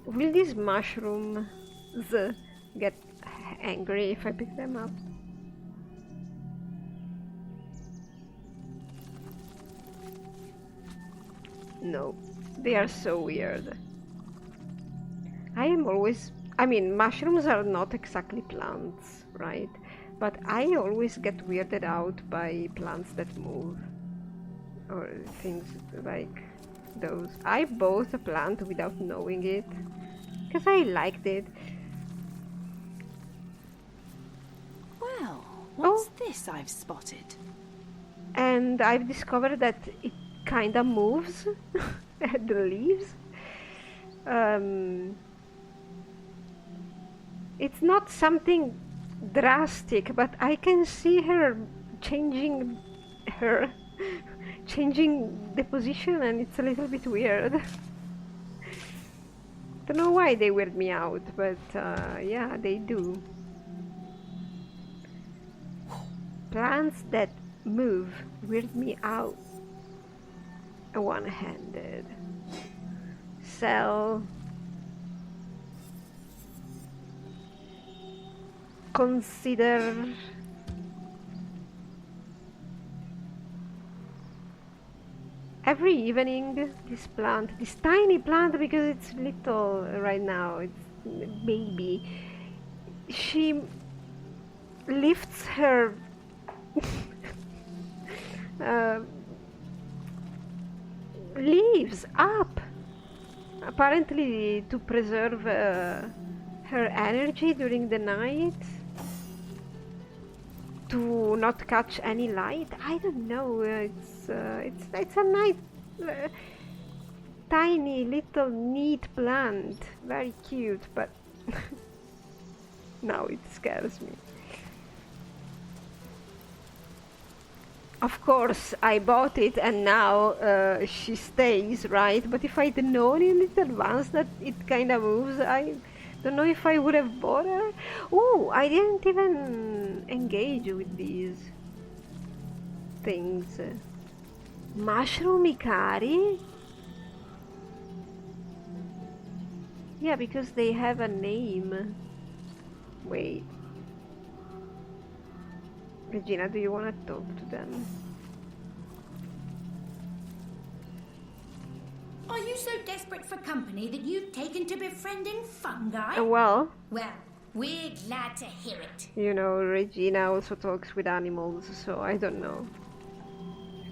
Will these mushrooms get angry if I pick them up? No, they are so weird. I mean, mushrooms are not exactly plants, right? But I always get weirded out by plants that move. Or things like those. I bought a plant without knowing it, because I liked it. Well, what's this I've spotted? And I've discovered that it kinda moves the leaves. It's not something drastic, but I can see her changing the position, and it's a little bit weird. Don't know why they weird me out, but yeah, they do. Plants that move weird me out. A one-handed. Sell. Consider. Every evening, this tiny plant, because it's little right now, it's baby, she lifts her leaves up, apparently to preserve her energy during the night, to not catch any light. I don't know. It's a nice, tiny little neat plant, very cute, but now it scares me. Of course, I bought it and now she stays, right? But if I'd known in advance that it kind of moves, I don't know if I would have bought her. Oh, I didn't even engage with these things. Mushroom Ikari? Yeah, because they have a name. Wait. Regina, do you want to talk to them? Are you so desperate for company that you've taken to befriending fungi? Well, we're glad to hear it. You know, Regina also talks with animals, so I don't know.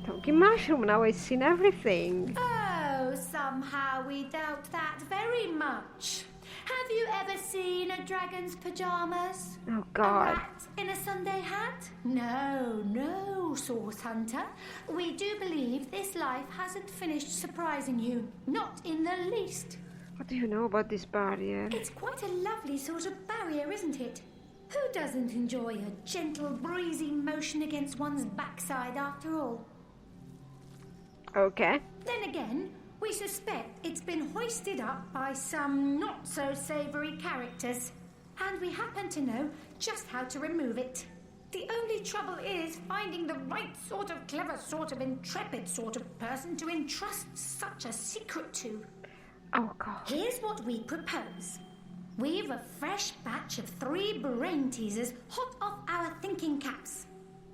Talking mushroom, now I've seen everything. Oh, somehow we doubt that very much. Have you ever seen a dragon's pajamas? Oh, God. A rat in a Sunday hat? No, Source Hunter. We do believe this life hasn't finished surprising you. Not in the least. What do you know about this barrier? It's quite a lovely sort of barrier, isn't it? Who doesn't enjoy a gentle, breezy motion against one's backside after all? Okay. Then again, we suspect it's been hoisted up by some not-so-savoury characters, and we happen to know just how to remove it. The only trouble is finding the right sort of clever, sort of intrepid sort of person to entrust such a secret to. Oh, God. Here's what we propose. We've a fresh batch of 3 brain teasers hot off our thinking caps.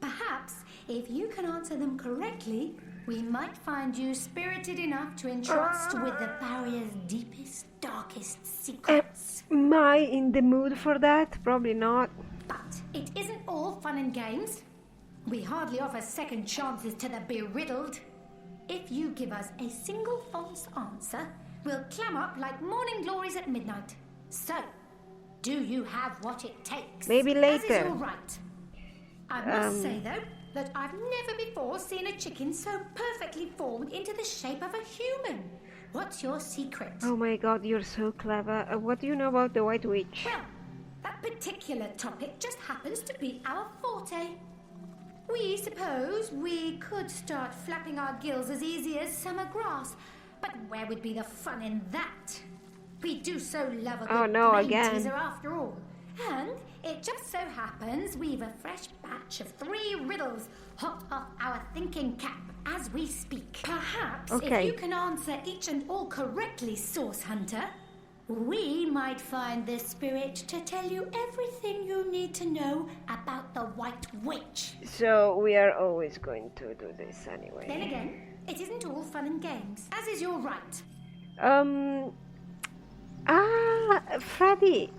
Perhaps, if you can answer them correctly, we might find you spirited enough to entrust with the barrier's deepest, darkest secrets. Am I in the mood for that? Probably not. But it isn't all fun and games. We hardly offer second chances to the beriddled. If you give us a single false answer, we'll clam up like morning glories at midnight. So, do you have what it takes? Maybe later. As is your right. I must say, though, that I've never before seen a chicken so perfectly formed into the shape of a human. What's your secret? Oh my God, you're so clever. What do you know about the White Witch? Well, that particular topic just happens to be our forte. We suppose we could start flapping our gills as easy as summer grass, but where would be the fun in that? We do so love a good brain teaser after all. And It just so happens we've a fresh batch of 3 riddles hot off our thinking cap as we speak. Perhaps if you can answer each and all correctly, Source Hunter, we might find the spirit to tell you everything you need to know about the White Witch. So we are always going to do this anyway. Then again, it isn't all fun and games, as is your right. Freddy,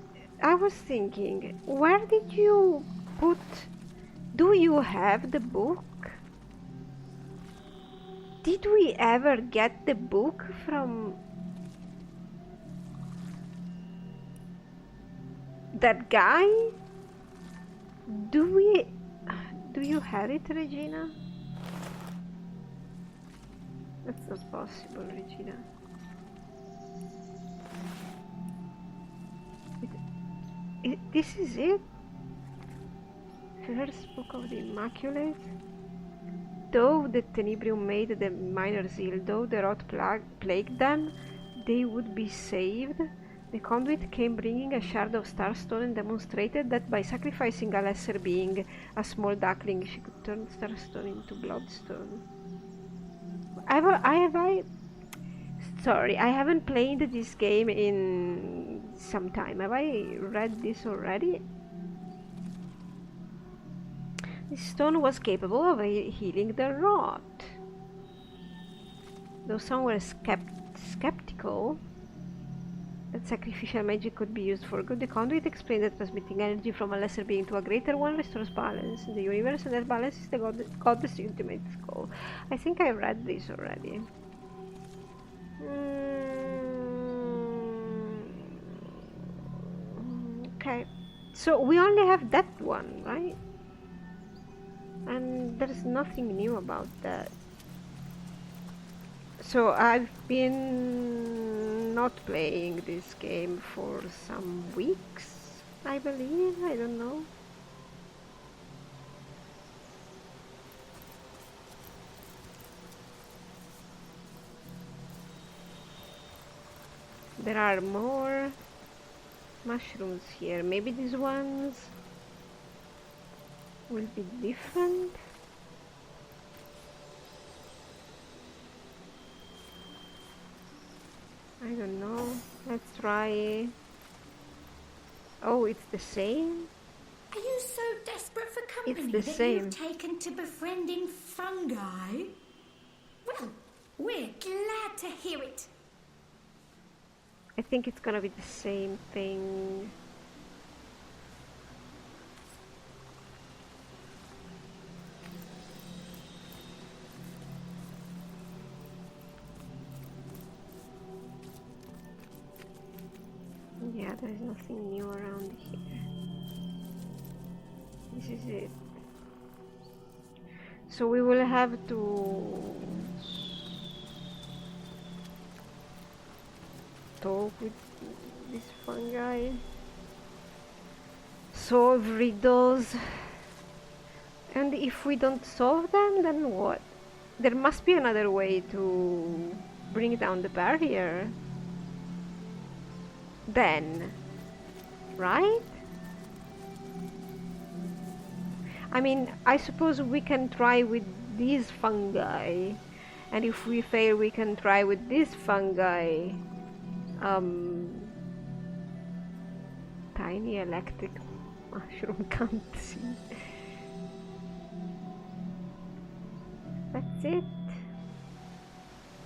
I was thinking, where did you put... Do you have the book? Did we ever get the book from... that guy? Do you have it, Regina? That's not possible, Regina. This is it? First Book of the Immaculate? Though the Tenebrium made the miners ill, though the rot plagued them, they would be saved. The conduit came bringing a shard of starstone and demonstrated that by sacrificing a lesser being, a small duckling, she could turn starstone into bloodstone. Sorry, I haven't played this game in some time. Have I read this already? This stone was capable of healing the rot. Though some were skeptical that sacrificial magic could be used for good, the conduit explained that transmitting energy from a lesser being to a greater one restores balance in the universe, and that balance is the goddess' ultimate goal. I think I read this already. Okay, so we only have that one, right? And there's nothing new about that. So I've been not playing this game for some weeks, I believe. I don't know. There are more mushrooms here. Maybe these ones will be different. I don't know. Let's try. Oh, it's the same? Are you so desperate for company It's the same. You've taken to befriending fungi? Well, we're glad to hear it. I think it's gonna be the same thing. Yeah, there's nothing new around here. This is it. So we will have to talk with this fungi, solve riddles, and if we don't solve them, then what? There must be another way to bring down the barrier. Then, right? I mean, I suppose we can try with these fungi, and if we fail, we can try with this fungi. Tiny electric mushroom, can't see. That's it.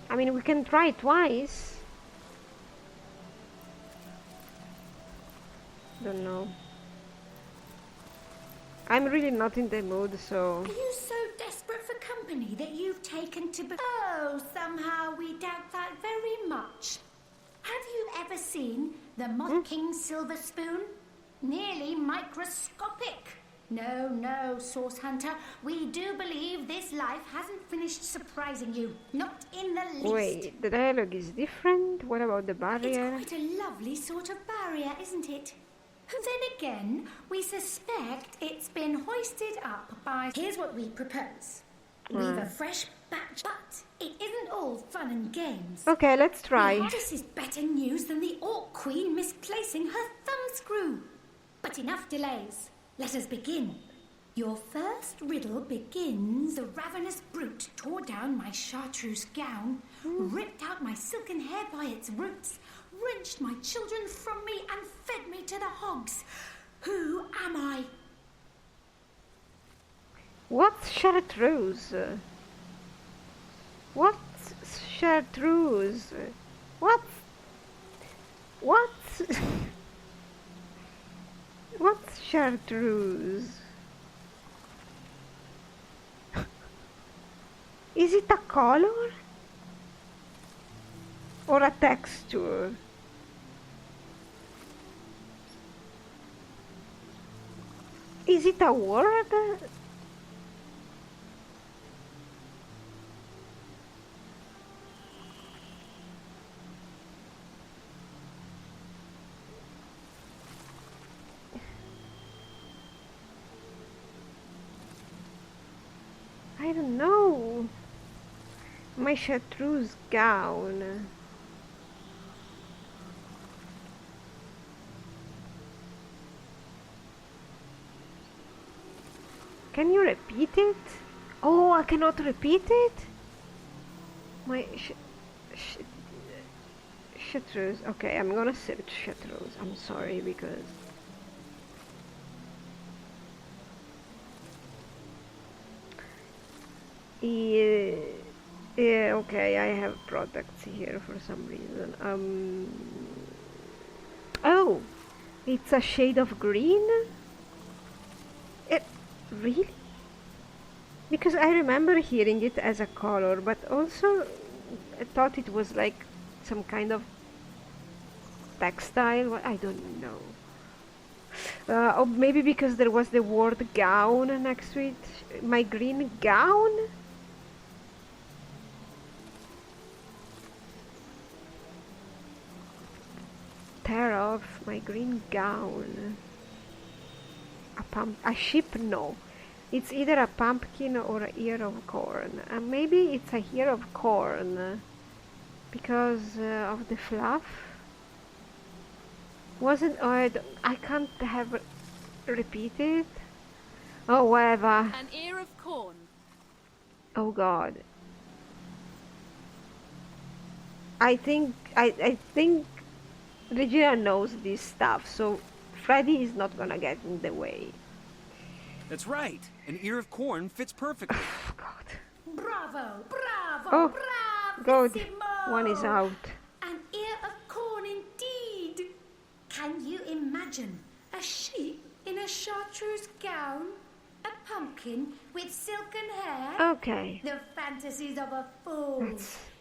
I mean, we can try twice. Don't know. I'm really not in the mood, so... Are you so desperate for company that you've taken to... Oh, somehow we doubt that very much. Have you ever seen the Moth King's silver spoon? Nearly microscopic. No, Source Hunter. We do believe this life hasn't finished surprising you. Not in the least. Wait, the dialogue is different? What about the barrier? It's quite a lovely sort of barrier, isn't it? Then again, we suspect it's been hoisted up by... Here's what we propose. Leave a fresh batch, but it isn't all fun and games. Okay, let's try. This is better news than the Orc Queen misplacing her thumbscrew. But enough delays. Let us begin. Your first riddle begins. The ravenous brute tore down my chartreuse gown, ripped out my silken hair by its roots, wrenched my children from me and fed me to the hogs. Who am I? What's chartreuse? What's chartreuse? What's what's chartreuse? Is it a color or a texture? Is it a word? I don't know. My chartreuse gown. Can you repeat it? Oh, I cannot repeat it? My chartreuse. Okay, I'm gonna search chartreuse. I'm sorry because... Yeah, okay, I have products here for some reason. Oh, it's a shade of green? Really? Because I remember hearing it as a color, but also I thought it was like some kind of textile. I don't know. Or maybe because there was the word gown next to it. My green gown? Tear off my green gown. A sheep? No. It's either a pumpkin or an ear of corn. Maybe it's a ear of corn because of the fluff. Wasn't... Oh, I can't have repeated. Oh, whatever. An ear of corn. Oh God. I think Regina knows this stuff, so Freddy is not gonna get in the way. That's right. An ear of corn fits perfectly. Oh God. Bravo, bravo, Oh, good. bravissimo! One is out. An ear of corn indeed. Can you imagine a sheep in a chartreuse gown? A pumpkin with silken hair? Okay. The fantasies of a fool.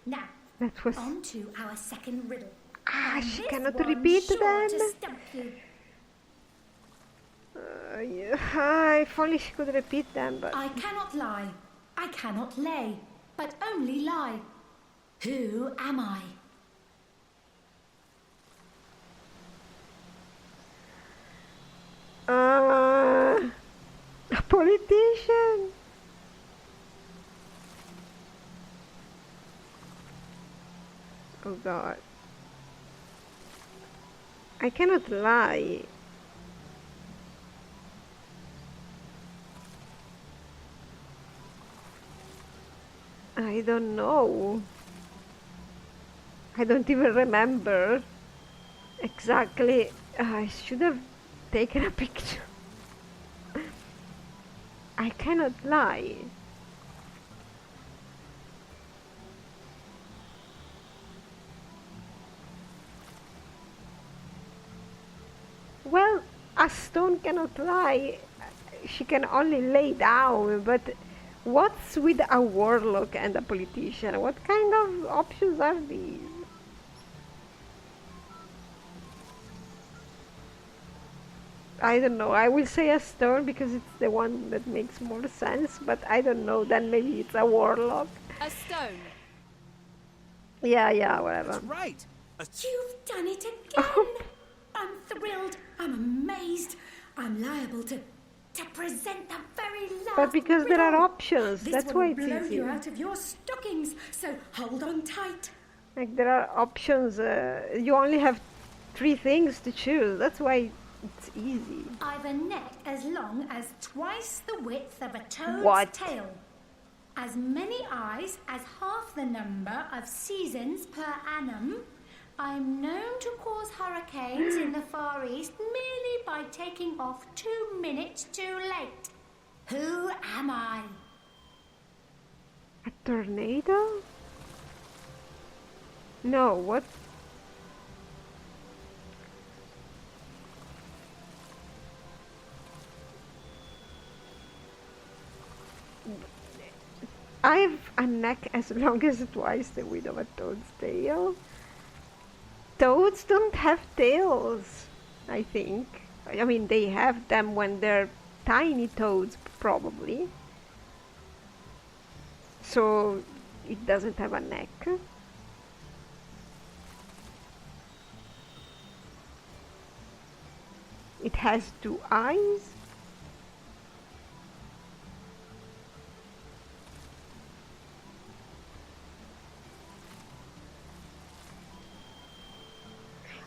Now, That was... on to our second riddle. Ah, And she this cannot one's repeat sure them. to stump you. Yeah, if only she could repeat them, but... I cannot lie, I cannot lay, but only lie. Who am I? A politician? Oh God. I cannot lie. I don't know. I don't even remember exactly. I should have taken a picture. I cannot lie. Well, a stone cannot lie. She can only lay down, but what's with a warlock and a politician? What kind of options are these? I don't know. I will say a stone because it's the one that makes more sense, but I don't know. Then maybe it's a warlock. A stone. Yeah, whatever. That's right. You've done it again! I'm thrilled, I'm amazed, I'm liable to present the very last But because there are riddle. options, This that's one why will it's blow easy. you out of your stockings, so hold on tight. Like there are options. You only have 3 things to choose. That's why It's easy. I've a neck as long as twice the width of a toad's What? tail. As many eyes as half the number of seasons per annum. I'm known to cause hurricanes in the Far East merely by taking off 2 minutes too late. Who am I? A tornado? No, what? I have a neck as long as twice the width of a toad's tail. Toads don't have tails, I think. I mean, they have them when they're tiny toads, probably. So it doesn't have a neck. It has 2 eyes.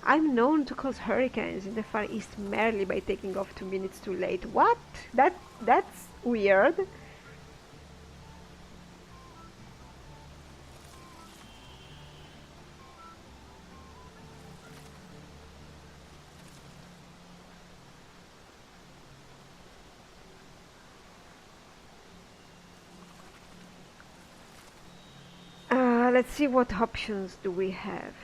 I'm known to cause hurricanes in the Far East merely by taking off 2 minutes too late. What? That's weird. Let's see what options do we have.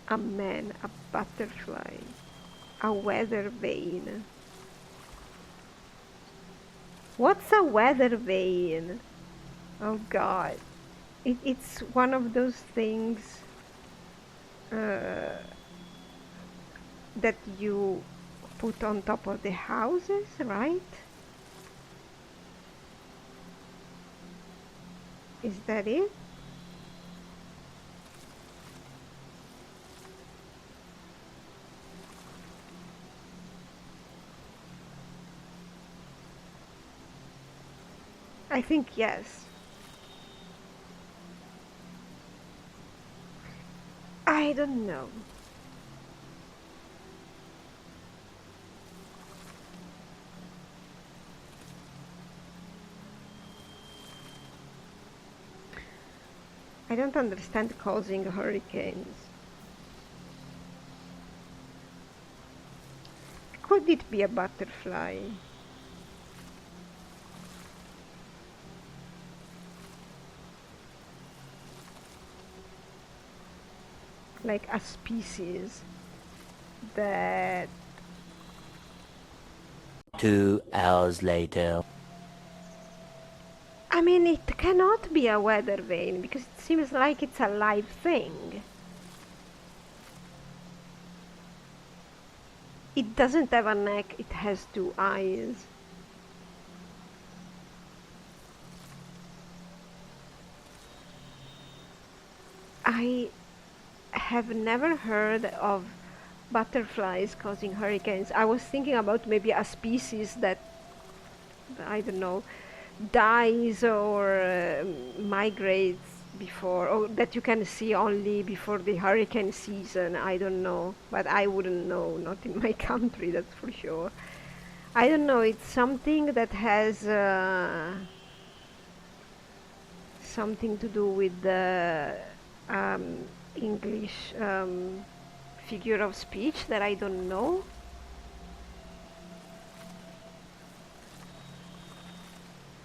A man, a butterfly, a weather vane. What's a weather vane? Oh God. It's one of those things that you put on top of the houses, right? Is that it? I think yes. I don't know. I don't understand causing hurricanes. Could it be a butterfly? Like a species that 2 hours later. I mean, it cannot be a weather vane because it seems like it's a live thing. It doesn't have a neck, it has 2 eyes. I have never heard of butterflies causing hurricanes. I was thinking about maybe a species that, I don't know, dies or migrates before, or that you can see only before the hurricane season. I don't know, but I wouldn't know, not in my country, that's for sure. I don't know, it's something that has something to do with the English figure of speech that I don't know.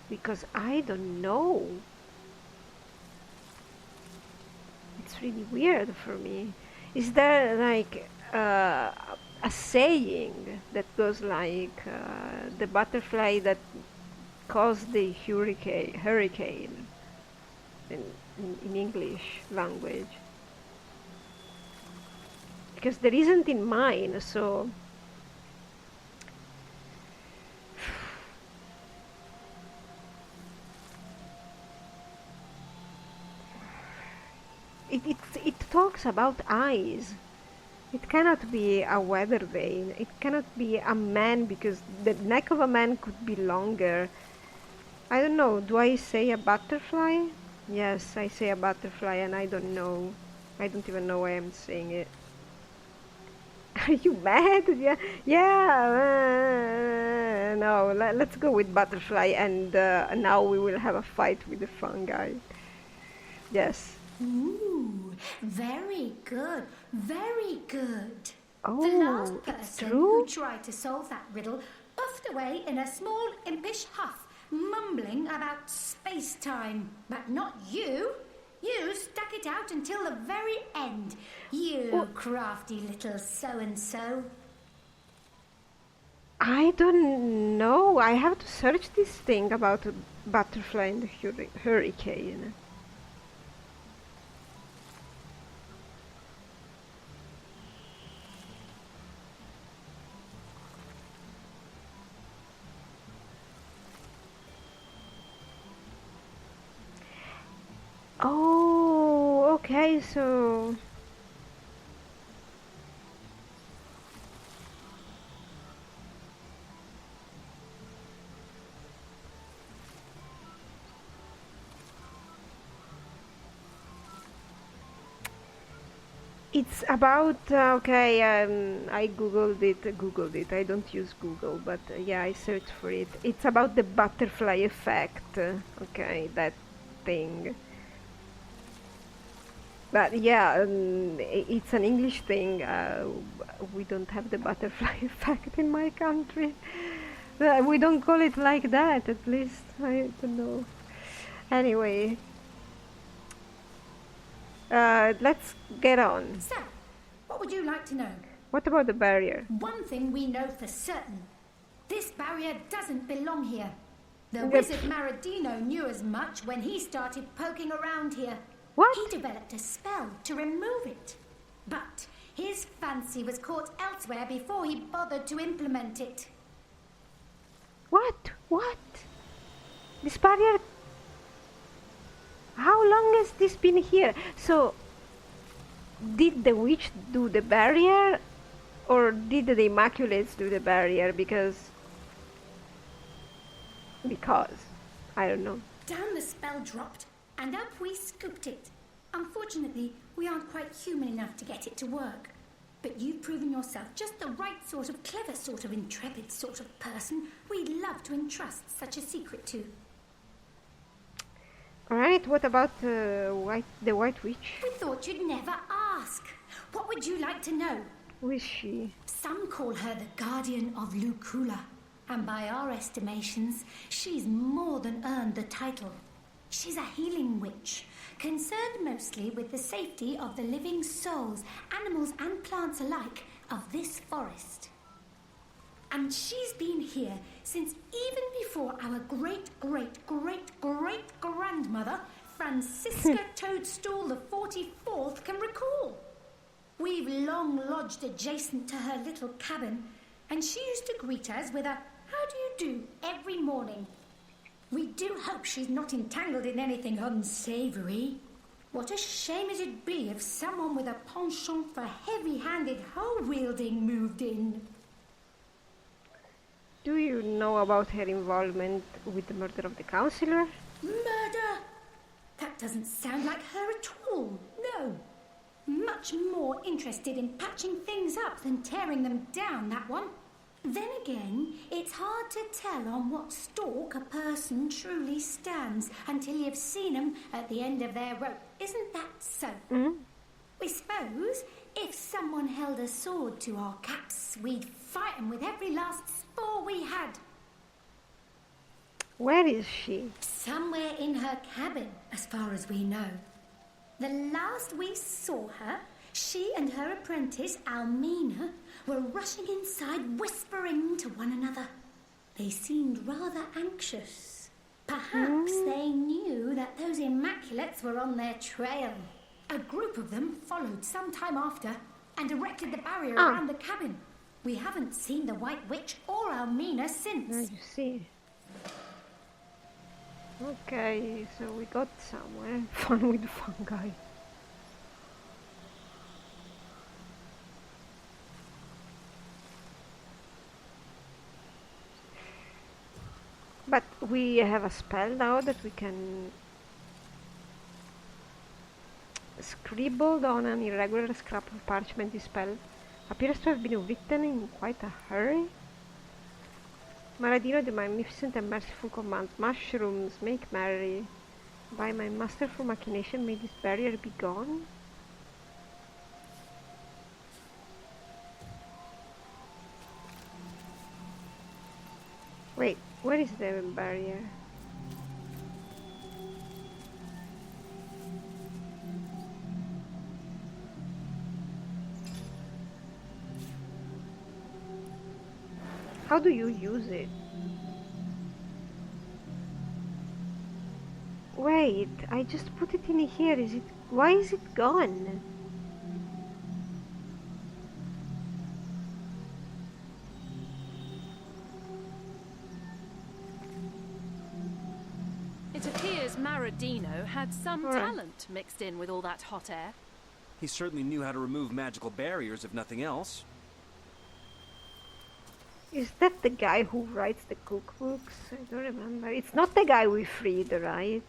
Because I don't know. It's really weird for me. Is there like a saying that goes like the butterfly that caused the hurricane in English language? Because there isn't in mine, so it talks about eyes. It cannot be a weather vane. It cannot be a man because the neck of a man could be longer. I don't know. Do I say a butterfly? Yes, I say a butterfly and I don't know. I don't even know why I'm saying it. Are you mad? Yeah, yeah. No, let's go with butterfly, and now we will have a fight with the fungi. Yes. Ooh, very good, very good. Oh, The last it's person true? who tried to solve that riddle puffed away in a small impish huff, mumbling about space-time. But not you. You stuck it out until the very end. You crafty little so-and-so. I don't know. I have to search this thing about a butterfly and the hurricane. Oh, okay, so... It's about, okay, I googled it, I don't use Google, but yeah, I searched for it. It's about the butterfly effect, okay, that thing. But yeah, it's an English thing. We don't have the butterfly effect in my country. We don't call it like that, at least. I don't know. Anyway, let's get on. So, what would you like to know? What about the barrier? One thing we know for certain. This barrier doesn't belong here. The Yep. wizard Maradino knew as much when he started poking around here. What? He developed a spell to remove it. But his fancy was caught elsewhere before he bothered to implement it. What? What? This barrier? How long has this been here? So, did the witch do the barrier? Or did the Immaculates do the barrier? Because, I don't know. Down the spell dropped, and up we scooped it. Unfortunately, we aren't quite human enough to get it to work. But you've proven yourself just the right sort of clever, sort of intrepid sort of person we'd love to entrust such a secret to. Alright, what about the White Witch? We thought you'd never ask. What would you like to know? Who is she? Some call her the Guardian of Lucula, and by our estimations, she's more than earned the title. She's a healing witch, concerned mostly with the safety of the living souls, animals and plants alike, of this forest. And she's been here since even before our great-great-great-great-grandmother, Francisca Toadstool the 44th, can recall. We've long lodged adjacent to her little cabin, and she used to greet us with a "How do you do?" every morning. We do hope she's not entangled in anything unsavory. What a shame it'd be if someone with a penchant for heavy-handed hoe-wielding moved in. Do you know about her involvement with the murder of the councillor? Murder? That doesn't sound like her at all. No. Much more interested in patching things up than tearing them down, that one. Then again, it's hard to tell on what stalk a person truly stands until you've seen them at the end of their rope. Isn't that so? We suppose if someone held a sword to our caps, we'd fight them with every last spore we had. Where is she? Somewhere in her cabin, as far as we know. The last we saw her, she and her apprentice, Almina, were rushing inside, whispering to one another. They seemed rather anxious. Perhaps they knew that those Immaculates were on their trail. A group of them followed some time after and erected the barrier around the cabin. We haven't seen the White Witch or Almina since. Oh, you see. Okay, so we got somewhere. Fun with fungi. But we have a spell now that we can scribbled on an irregular scrap of parchment. This spell appears to have been written in quite a hurry. Maradino, the magnificent and merciful commands. Mushrooms, make merry. By my masterful machination, may this barrier be gone. Wait, where is the barrier? How do you use it? Wait, I just put it in here. Is it? Why is it gone? It appears Maradino had some Alright. talent mixed in with all that hot air. He certainly knew how to remove magical barriers, if nothing else. Is that the guy who writes the cookbooks? I don't remember. It's not the guy we freed, right?